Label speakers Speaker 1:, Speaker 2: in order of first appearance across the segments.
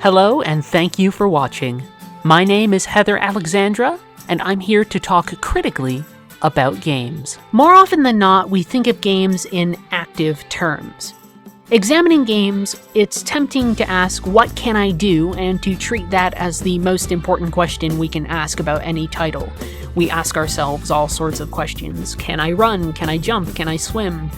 Speaker 1: Hello and thank you for watching. My name is Heather Alexandra, and I'm here to talk critically about games. More often than not, we think of games in active terms. Examining games, it's tempting to ask, what can I do, and to treat that as the most important question we can ask about any title. We ask ourselves all sorts of questions. Can I run? Can I jump? Can I swim?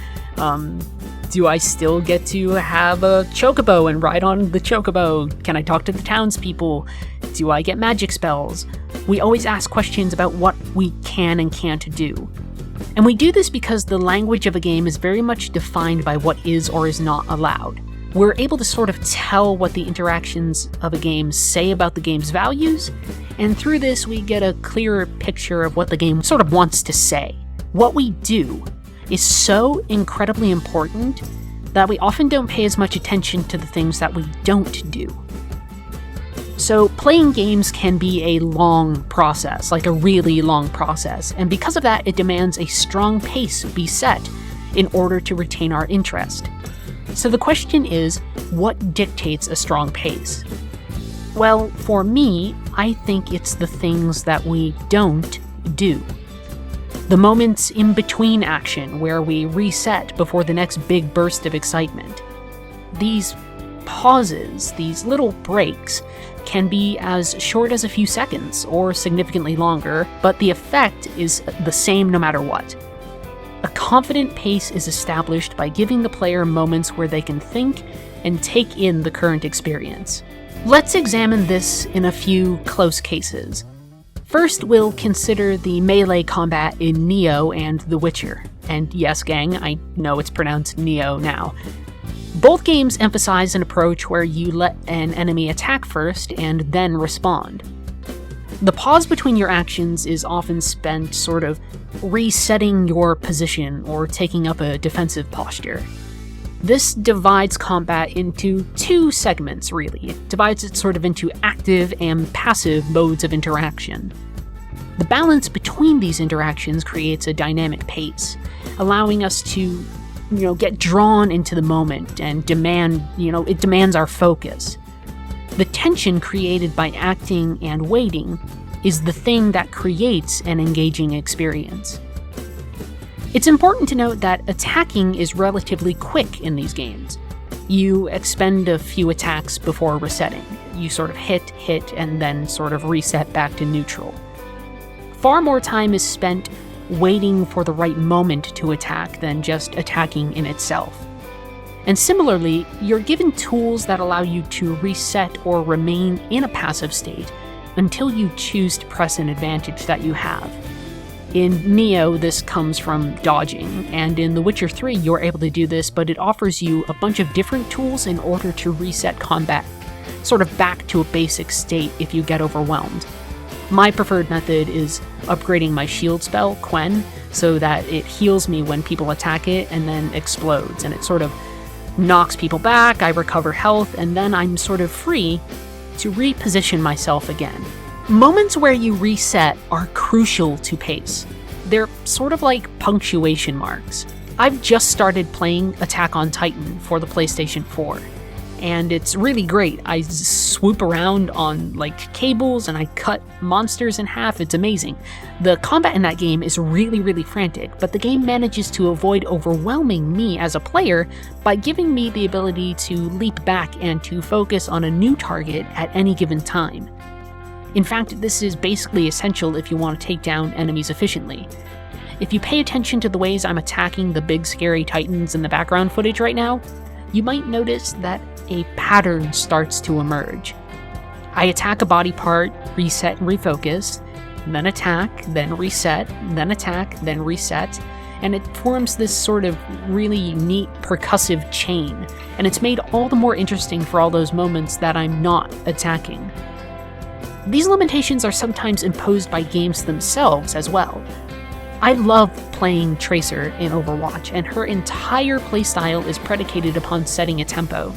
Speaker 1: Do I still get to have a chocobo and ride on the chocobo? Can I talk to the townspeople? Do I get magic spells? We always ask questions about what we can and can't do. And we do this because the language of a game is very much defined by what is or is not allowed. We're able to sort of tell what the interactions of a game say about the game's values, and through this we get a clearer picture of what the game sort of wants to say. What we do is so incredibly important that we often don't pay as much attention to the things that we don't do. So playing games can be a long process, like a really long process, and because of that, it demands a strong pace be set in order to retain our interest. So the question is, what dictates a strong pace? Well, for me, I think it's the things that we don't do. The moments in between action where we reset before the next big burst of excitement. These pauses, these little breaks, can be as short as a few seconds or significantly longer, but the effect is the same no matter what. A confident pace is established by giving the player moments where they can think and take in the current experience. Let's examine this in a few close cases. First, we'll consider the melee combat in Nioh and The Witcher. And yes, gang, I know it's pronounced Nioh now. Both games emphasize an approach where you let an enemy attack first and then respond. The pause between your actions is often spent sort of resetting your position or taking up a defensive posture. This divides combat into two segments, really. It divides it sort of into active and passive modes of interaction. The balance between these interactions creates a dynamic pace, allowing us to, get drawn into the moment and it demands our focus. The tension created by acting and waiting is the thing that creates an engaging experience. It's important to note that attacking is relatively quick in these games. You expend a few attacks before resetting. You sort of hit, and then sort of reset back to neutral. Far more time is spent waiting for the right moment to attack than just attacking in itself. And similarly, you're given tools that allow you to reset or remain in a passive state until you choose to press an advantage that you have. In Nioh, this comes from dodging, and in The Witcher 3, you're able to do this, but it offers you a bunch of different tools in order to reset combat, sort of back to a basic state if you get overwhelmed. My preferred method is upgrading my shield spell, Quen, so that it heals me when people attack it and then explodes, and it sort of knocks people back, I recover health, and then I'm sort of free to reposition myself again. Moments where you reset are crucial to pace. They're sort of like punctuation marks. I've just started playing Attack on Titan for the PlayStation 4, and it's really great. I swoop around on cables and I cut monsters in half. It's amazing. The combat in that game is really, really frantic, but the game manages to avoid overwhelming me as a player by giving me the ability to leap back and to focus on a new target at any given time. In fact, this is basically essential if you want to take down enemies efficiently. If you pay attention to the ways I'm attacking the big scary titans in the background footage right now, you might notice that a pattern starts to emerge. I attack a body part, reset and refocus, then attack, then reset, then attack, then reset, and it forms this sort of really neat percussive chain, and it's made all the more interesting for all those moments that I'm not attacking. These limitations are sometimes imposed by games themselves as well. I love playing Tracer in Overwatch, and her entire playstyle is predicated upon setting a tempo.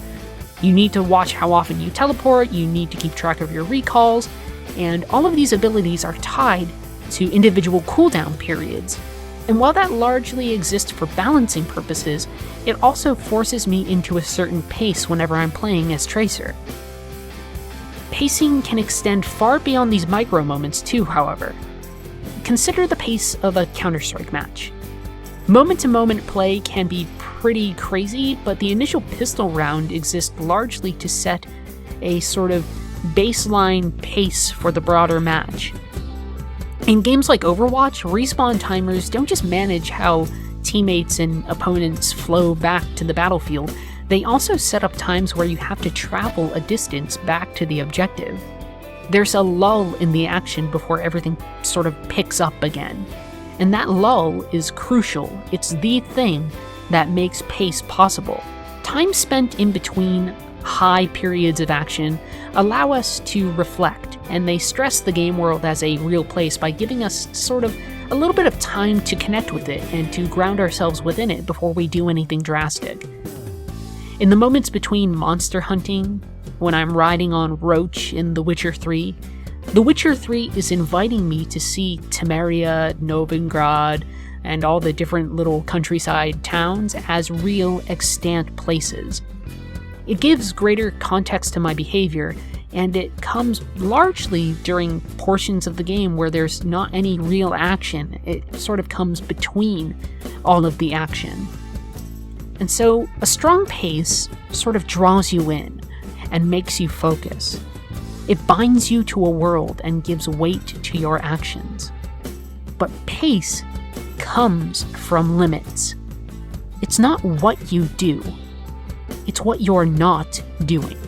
Speaker 1: You need to watch how often you teleport, you need to keep track of your recalls, and all of these abilities are tied to individual cooldown periods. And while that largely exists for balancing purposes, it also forces me into a certain pace whenever I'm playing as Tracer. Pacing can extend far beyond these micro moments too, however. Consider the pace of a Counter-Strike match. Moment-to-moment play can be pretty crazy, but the initial pistol round exists largely to set a sort of baseline pace for the broader match. In games like Overwatch, respawn timers don't just manage how teammates and opponents flow back to the battlefield, they also set up times where you have to travel a distance back to the objective. There's a lull in the action before everything sort of picks up again. And that lull is crucial. It's the thing that makes pace possible. Time spent in between high periods of action allow us to reflect, and they stress the game world as a real place by giving us sort of a little bit of time to connect with it and to ground ourselves within it before we do anything drastic. In the moments between monster hunting, when I'm riding on Roach in The Witcher 3, The Witcher 3 is inviting me to see Temeria, Novigrad, and all the different little countryside towns as real extant places. It gives greater context to my behavior, and it comes largely during portions of the game where there's not any real action. It sort of comes between all of the action. And so a strong pace sort of draws you in and makes you focus. It binds you to a world and gives weight to your actions. But pace comes from limits. It's not what you do, it's what you're not doing.